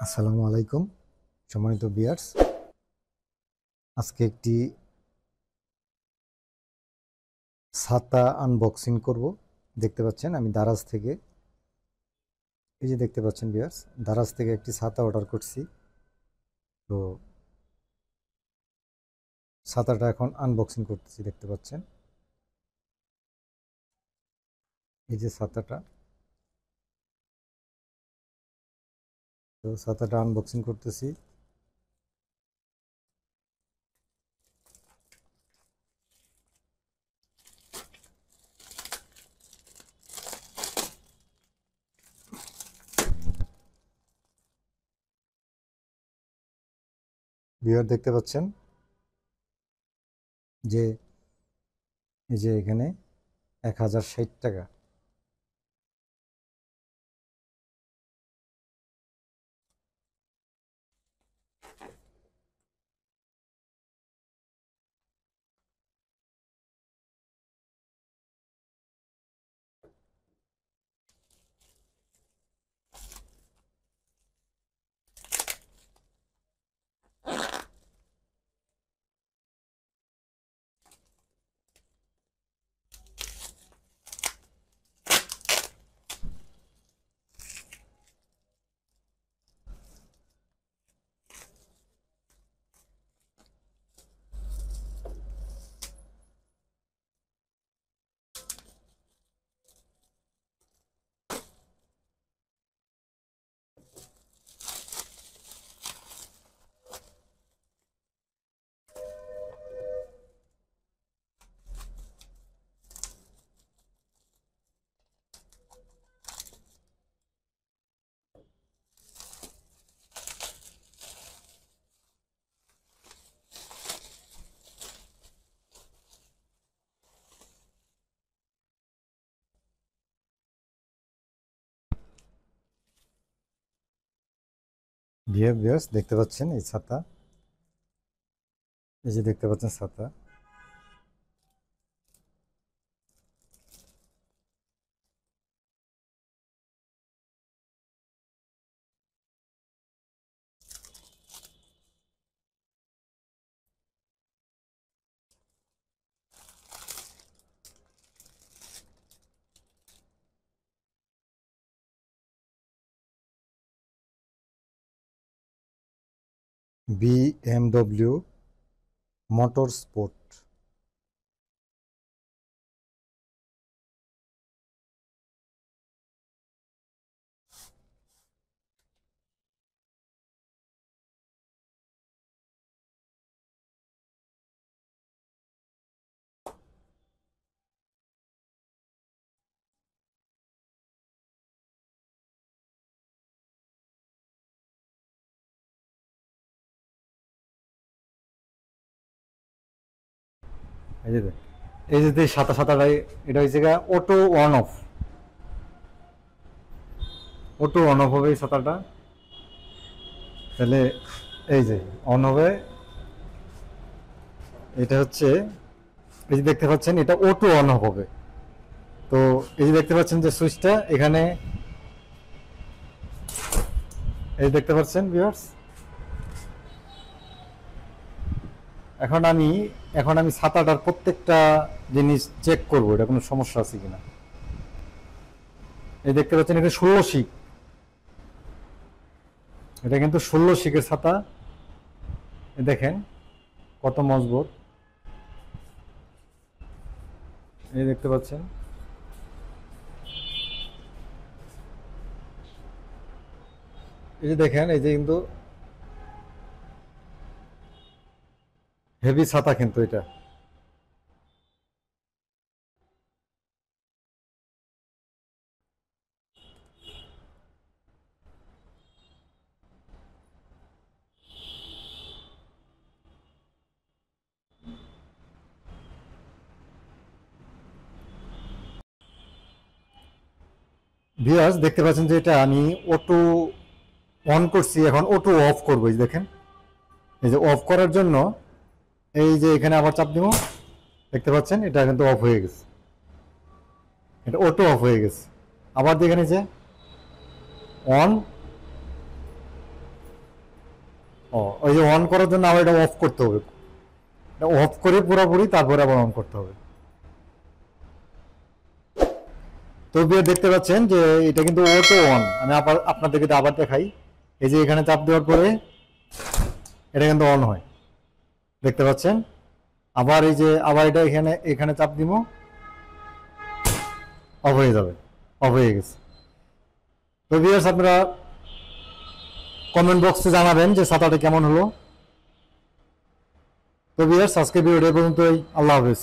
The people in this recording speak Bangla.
আসসালামু আলাইকুম সম্মানিত ভিউয়ার্স, আজকে একটি ছাতা আনবক্সিং করব। দেখতে পাচ্ছেন আমি দারাজ থেকে, এই যে দেখতে পাচ্ছেন ভিউয়ার্স, দারাজ থেকে একটি ছাতা অর্ডার করছি। তো ছাতাটা এখন আনবক্সিং করতেছি। দেখতে পাচ্ছেন এই যে ছাতাটা, তো ছাতাটা আনবক্সিং করতেছি। ভিউয়ার দেখতে পাচ্ছেন যে এই যে এখানে 1060 টাকা। ভিউয়ার্স দেখতে পাচ্ছেন এই ছাতা, এই যে দেখতে পাচ্ছেন ছাতা। BMW motor sport. এই যে এই যে সাদা সাদাটাই, এটা হচ্ছে গা auto on of, auto on of হবে এই ছাতাটা। তাহলে এই যে অন হবে, এটা হচ্ছে এই যে দেখতে পাচ্ছেন এটা অটো অন অফ হবে। তো এই যে দেখতে পাচ্ছেন যে সুইচটা এখানে, এই দেখতে পাচ্ছেন ভিউয়ার্স। এখন আমি ছাতাটার প্রত্যেকটা জিনিস চেক করবো, এটা কোনো সমস্যা আছে কিনা। এই দেখতে পাচ্ছেন এটা 16 শিক, এটা কিন্তু 16 শিকের ছাতা। দেখেন কত মজবুত, এই দেখতে পাচ্ছেন। এই যে দেখেন, এই যে কিন্তু হেভি ছাতা কিন্তু এটা। ভিউয়ার্স দেখতে পাচ্ছেন যে এটা আমি অটো অন করছি, এখন অটো অফ করবো। এই যে দেখেন, এই যে অফ করার জন্য এই যে এখানে আবার চাপ দিব, দেখতে পাচ্ছেন এটা কিন্তু অফ হয়ে গেছে, এটা অটো অফ হয়ে গেছে। আবার দেখেন এই যে অন, ওই যে অন করার জন্য আবার এটা অফ করতে হবে, এটা অফ করে পুরোপুরি তারপরে আবার অন করতে হবে। তো দেখতে পাচ্ছেন যে এটা কিন্তু অটো অন। আমি আবার আপনাদেরকে আবার দেখাই, এই যে এখানে চাপ দেওয়ার পরে এটা কিন্তু অন হয়, দেখতে পাচ্ছেন। আবার এই যে আবার এটা এখানে এখানে চাপ দিব, অফ হয়ে যাবে, অফ হয়ে গেছে। তো ভিউয়ার্স আপনারা কমেন্ট বক্সে জানাবেন যে ছাতাটা কেমন হলো। তো ভিউয়ার্স আজকে ভিডিওটা পর্যন্তই, আল্লাহ হাফেজ।